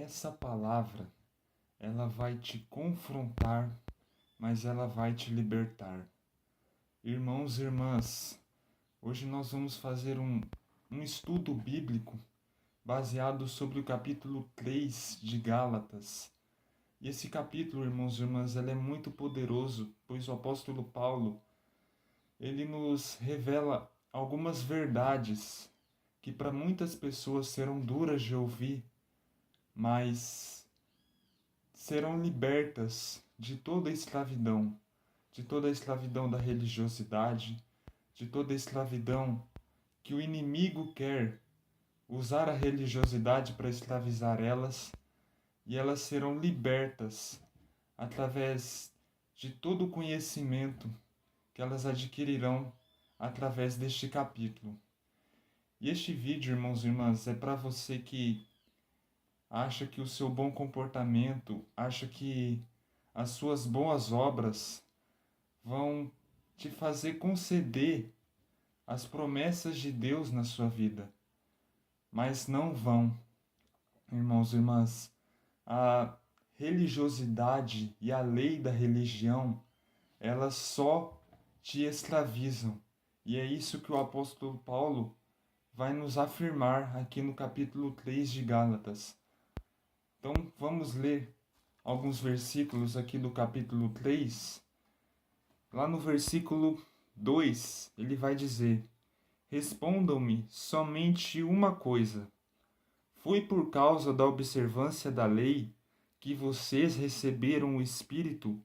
Essa palavra, ela vai te confrontar, mas ela vai te libertar. Irmãos e irmãs, hoje nós vamos fazer um estudo bíblico baseado sobre o capítulo 3 de Gálatas. E esse capítulo, irmãos e irmãs, ele é muito poderoso, pois o apóstolo Paulo, ele nos revela algumas verdades que para muitas pessoas serão duras de ouvir, mas serão libertas de toda a escravidão da religiosidade, de toda a escravidão que o inimigo quer usar a religiosidade para escravizar elas, e elas serão libertas através de todo o conhecimento que elas adquirirão através deste capítulo. E este vídeo, irmãos e irmãs, é para você que acha que o seu bom comportamento, acha que as suas boas obras vão te fazer conceder as promessas de Deus na sua vida. Mas não vão, irmãos e irmãs. A religiosidade e a lei da religião, elas só te escravizam. E é isso que o apóstolo Paulo vai nos afirmar aqui no capítulo 3 de Gálatas. Então vamos ler alguns versículos aqui do capítulo 3. Lá no versículo 2, ele vai dizer: Respondam-me somente uma coisa. Foi por causa da observância da lei que vocês receberam o Espírito,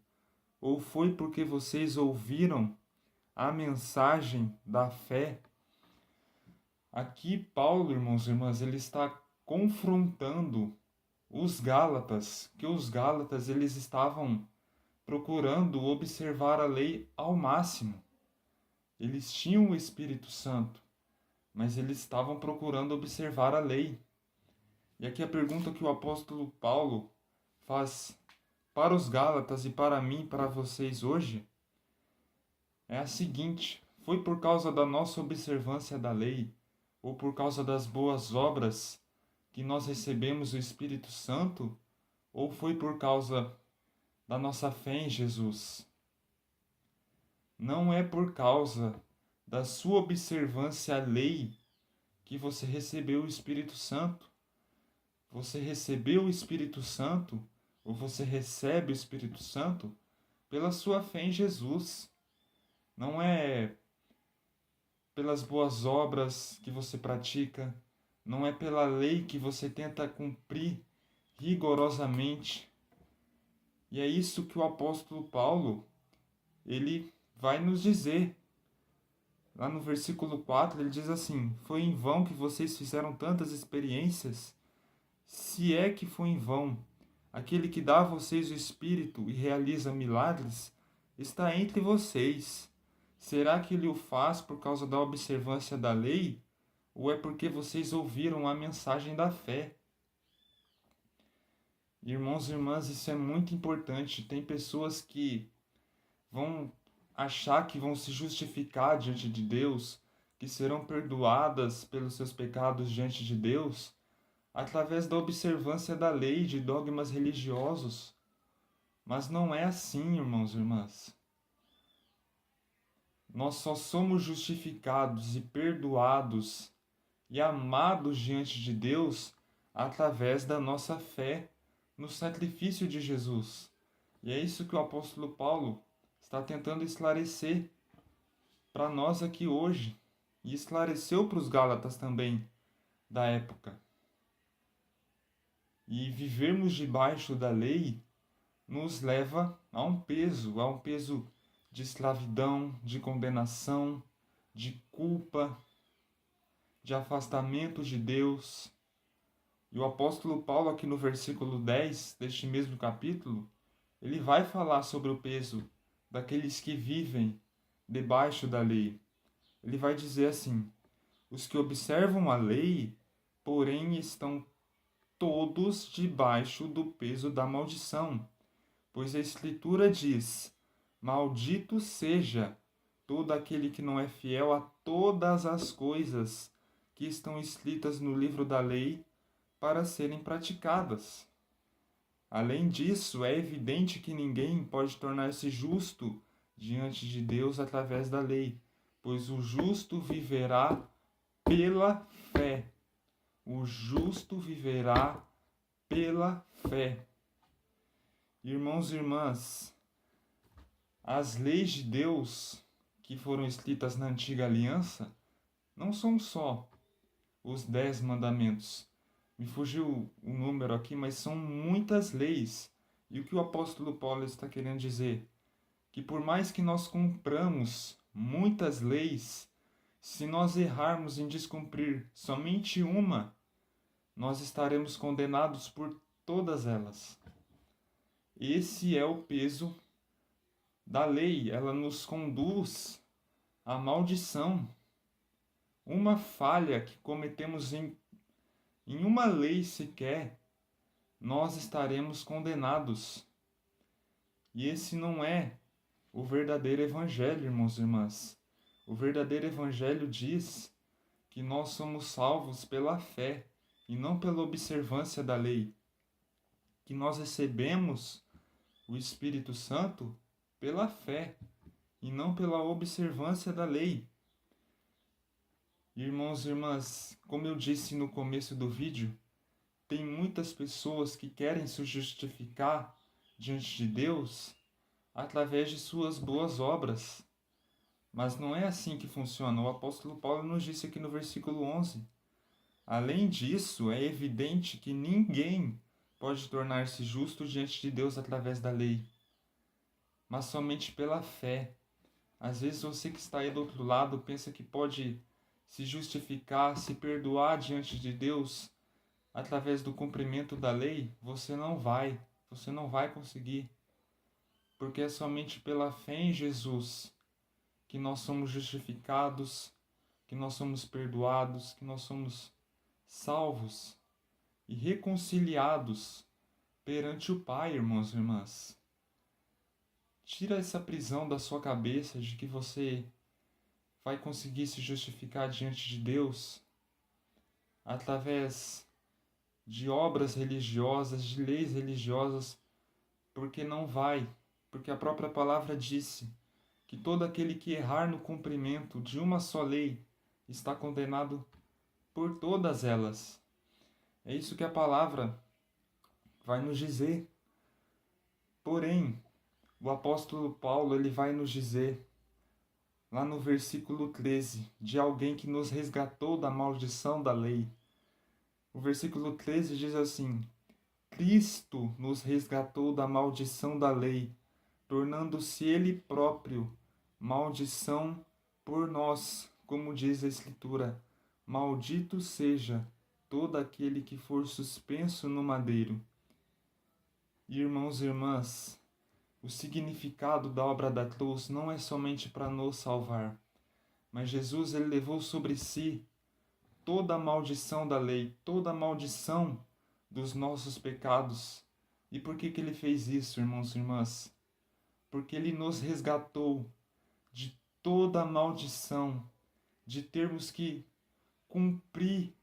ou foi porque vocês ouviram a mensagem da fé? Aqui Paulo, irmãos e irmãs, ele está confrontando os Gálatas, que os Gálatas eles estavam procurando observar a lei ao máximo. Eles tinham o Espírito Santo, mas eles estavam procurando observar a lei. E aqui a pergunta que o apóstolo Paulo faz para os Gálatas e para mim e para vocês hoje é a seguinte: foi por causa da nossa observância da lei ou por causa das boas obras que nós recebemos o Espírito Santo, ou foi por causa da nossa fé em Jesus? Não é por causa da sua observância à lei que você recebeu o Espírito Santo. Você recebeu o Espírito Santo, ou você recebe o Espírito Santo, pela sua fé em Jesus. Não é pelas boas obras que você pratica, não é pela lei que você tenta cumprir rigorosamente. E é isso que o apóstolo Paulo, ele vai nos dizer. Lá no versículo 4, ele diz assim: Foi em vão que vocês fizeram tantas experiências? Se é que foi em vão, aquele que dá a vocês o Espírito e realiza milagres está entre vocês. Será que ele o faz por causa da observância da lei? Ou é porque vocês ouviram a mensagem da fé? Irmãos e irmãs, isso é muito importante. Tem pessoas que vão achar que vão se justificar diante de Deus, que serão perdoadas pelos seus pecados diante de Deus, através da observância da lei, de dogmas religiosos. Mas não é assim, irmãos e irmãs. Nós só somos justificados e perdoados e amados diante de Deus através da nossa fé no sacrifício de Jesus. E é isso que o apóstolo Paulo está tentando esclarecer para nós aqui hoje, e esclareceu para os Gálatas também da época. E vivermos debaixo da lei nos leva a um peso de escravidão, de condenação, de culpa, de afastamento de Deus. E o apóstolo Paulo, aqui no versículo 10 deste mesmo capítulo, ele vai falar sobre o peso daqueles que vivem debaixo da lei. Ele vai dizer assim: os que observam a lei, porém, estão todos debaixo do peso da maldição. Pois a Escritura diz: Maldito seja todo aquele que não é fiel a todas as coisas que estão escritas no livro da lei para serem praticadas. Além disso, é evidente que ninguém pode tornar-se justo diante de Deus através da lei, pois o justo viverá pela fé. O justo viverá pela fé. Irmãos e irmãs, as leis de Deus que foram escritas na antiga aliança não são só os 10 mandamentos. Me fugiu o número aqui, mas são muitas leis. E o que o apóstolo Paulo está querendo dizer? Que por mais que nós cumpramos muitas leis, se nós errarmos em descumprir somente uma, nós estaremos condenados por todas elas. Esse é o peso da lei, ela nos conduz à maldição. Uma falha que cometemos em uma lei sequer, nós estaremos condenados. E esse não é o verdadeiro evangelho, irmãos e irmãs. O verdadeiro evangelho diz que nós somos salvos pela fé e não pela observância da lei. Que nós recebemos o Espírito Santo pela fé e não pela observância da lei. Irmãos e irmãs, como eu disse no começo do vídeo, tem muitas pessoas que querem se justificar diante de Deus através de suas boas obras. Mas não é assim que funciona. O apóstolo Paulo nos disse aqui no versículo 11. Além disso, é evidente que ninguém pode tornar-se justo diante de Deus através da lei, mas somente pela fé. Às vezes você que está aí do outro lado pensa que pode se justificar, se perdoar diante de Deus através do cumprimento da lei. Você não vai conseguir, porque é somente pela fé em Jesus que nós somos justificados, que nós somos perdoados, que nós somos salvos e reconciliados perante o Pai, irmãos e irmãs. Tira essa prisão da sua cabeça de que você vai conseguir se justificar diante de Deus através de obras religiosas, de leis religiosas, porque não vai, porque a própria palavra disse que todo aquele que errar no cumprimento de uma só lei está condenado por todas elas. É isso que a palavra vai nos dizer. Porém, o apóstolo Paulo ele vai nos dizer, lá no versículo 13, de alguém que nos resgatou da maldição da lei. O versículo 13 diz assim: Cristo nos resgatou da maldição da lei, tornando-se Ele próprio maldição por nós, como diz a Escritura: maldito seja todo aquele que for suspenso no madeiro. Irmãos e irmãs, o significado da obra da cruz não é somente para nos salvar, mas Jesus ele levou sobre si toda a maldição da lei, toda a maldição dos nossos pecados. E por que ele fez isso, irmãos e irmãs? Porque ele nos resgatou de toda a maldição, de termos que cumprir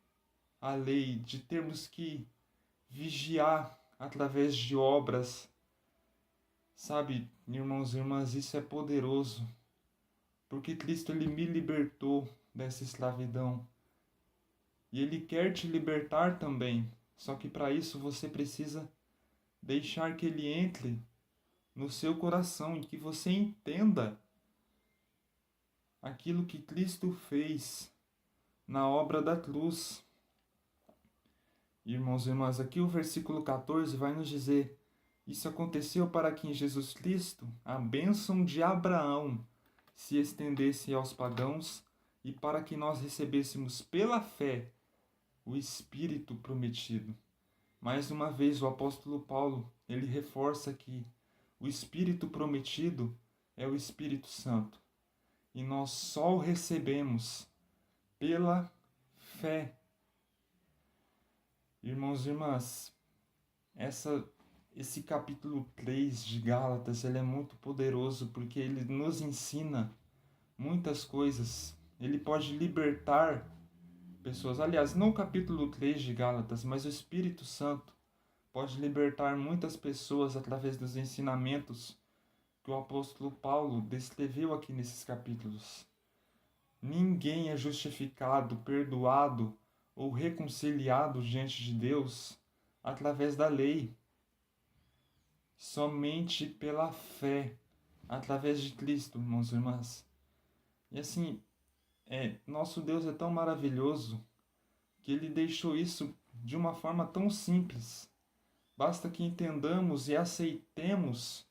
a lei, de termos que vigiar através de obras. Sabe, irmãos e irmãs, isso é poderoso, porque Cristo ele me libertou dessa escravidão. E Ele quer te libertar também, só que para isso você precisa deixar que Ele entre no seu coração e que você entenda aquilo que Cristo fez na obra da cruz. Irmãos e irmãs, aqui o versículo 14 vai nos dizer: isso aconteceu para que em Jesus Cristo a bênção de Abraão se estendesse aos pagãos e para que nós recebêssemos pela fé o Espírito prometido. Mais uma vez o apóstolo Paulo, ele reforça que o Espírito prometido é o Espírito Santo. E nós só o recebemos pela fé. Irmãos e irmãs, esse capítulo 3 de Gálatas, ele é muito poderoso porque ele nos ensina muitas coisas. Ele pode libertar pessoas. Aliás, não o capítulo 3 de Gálatas, mas o Espírito Santo pode libertar muitas pessoas através dos ensinamentos que o apóstolo Paulo descreveu aqui nesses capítulos. Ninguém é justificado, perdoado ou reconciliado diante de Deus através da lei. Somente pela fé, através de Cristo, irmãos e irmãs. E assim, nosso Deus é tão maravilhoso que Ele deixou isso de uma forma tão simples. Basta que entendamos e aceitemos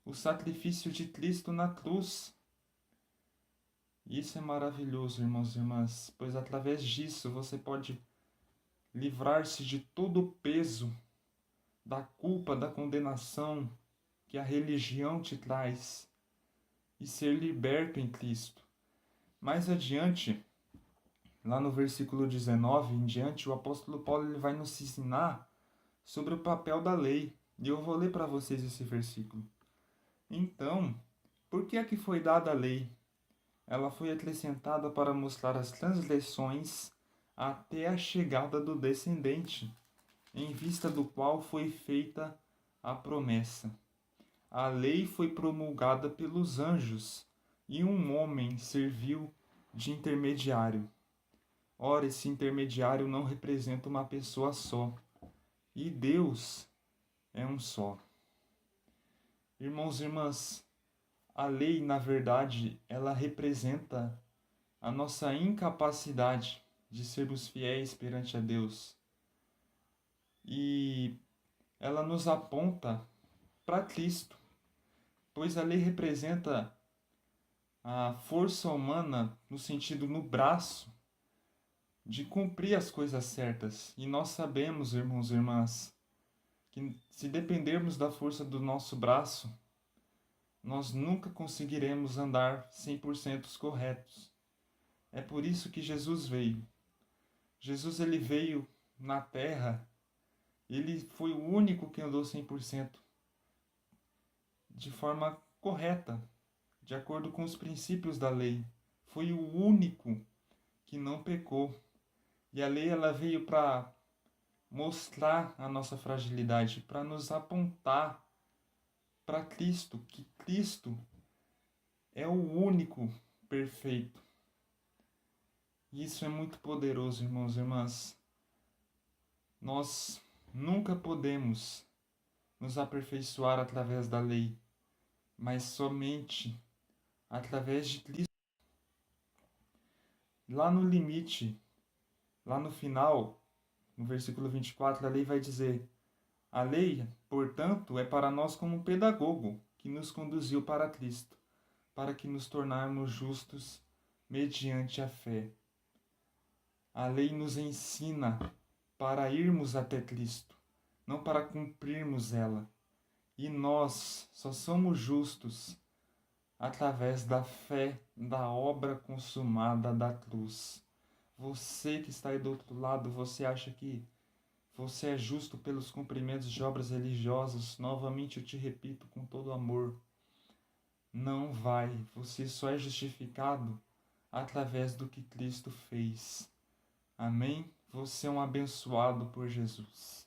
o sacrifício de Cristo na cruz. Isso é maravilhoso, irmãos e irmãs, pois através disso você pode livrar-se de todo o peso da culpa, da condenação que a religião te traz e ser liberto em Cristo. Mais adiante, lá no versículo 19 em diante, o apóstolo Paulo ele vai nos ensinar sobre o papel da lei. E eu vou ler para vocês esse versículo. Então, por que é que foi dada a lei? Ela foi acrescentada para mostrar as transgressões até a chegada do descendente, em vista do qual foi feita a promessa. A lei foi promulgada pelos anjos, e um homem serviu de intermediário. Ora, esse intermediário não representa uma pessoa só, e Deus é um só. Irmãos e irmãs, a lei, na verdade, ela representa a nossa incapacidade de sermos fiéis perante a Deus. E ela nos aponta para Cristo, pois a lei representa a força humana no sentido no braço de cumprir as coisas certas. E nós sabemos, irmãos e irmãs, que se dependermos da força do nosso braço, nós nunca conseguiremos andar 100% corretos. É por isso que Jesus veio. Jesus ele veio na terra, ele foi o único que andou 100% de forma correta, de acordo com os princípios da lei. Foi o único que não pecou. E a lei ela veio para mostrar a nossa fragilidade, para nos apontar para Cristo, que Cristo é o único perfeito. E isso é muito poderoso, irmãos e irmãs. Nós nunca podemos nos aperfeiçoar através da lei, mas somente através de Cristo. Lá no limite, lá no final, no versículo 24, a lei vai dizer: a lei, portanto, é para nós como um pedagogo que nos conduziu para Cristo, para que nos tornarmos justos mediante a fé. A lei nos ensina para irmos até Cristo, não para cumprirmos ela. E nós só somos justos através da fé da obra consumada da cruz. Você que está aí do outro lado, você acha que você é justo pelos cumprimentos de obras religiosas? Novamente eu te repito com todo amor, não vai. Você só é justificado através do que Cristo fez. Amém? Você é um abençoado por Jesus.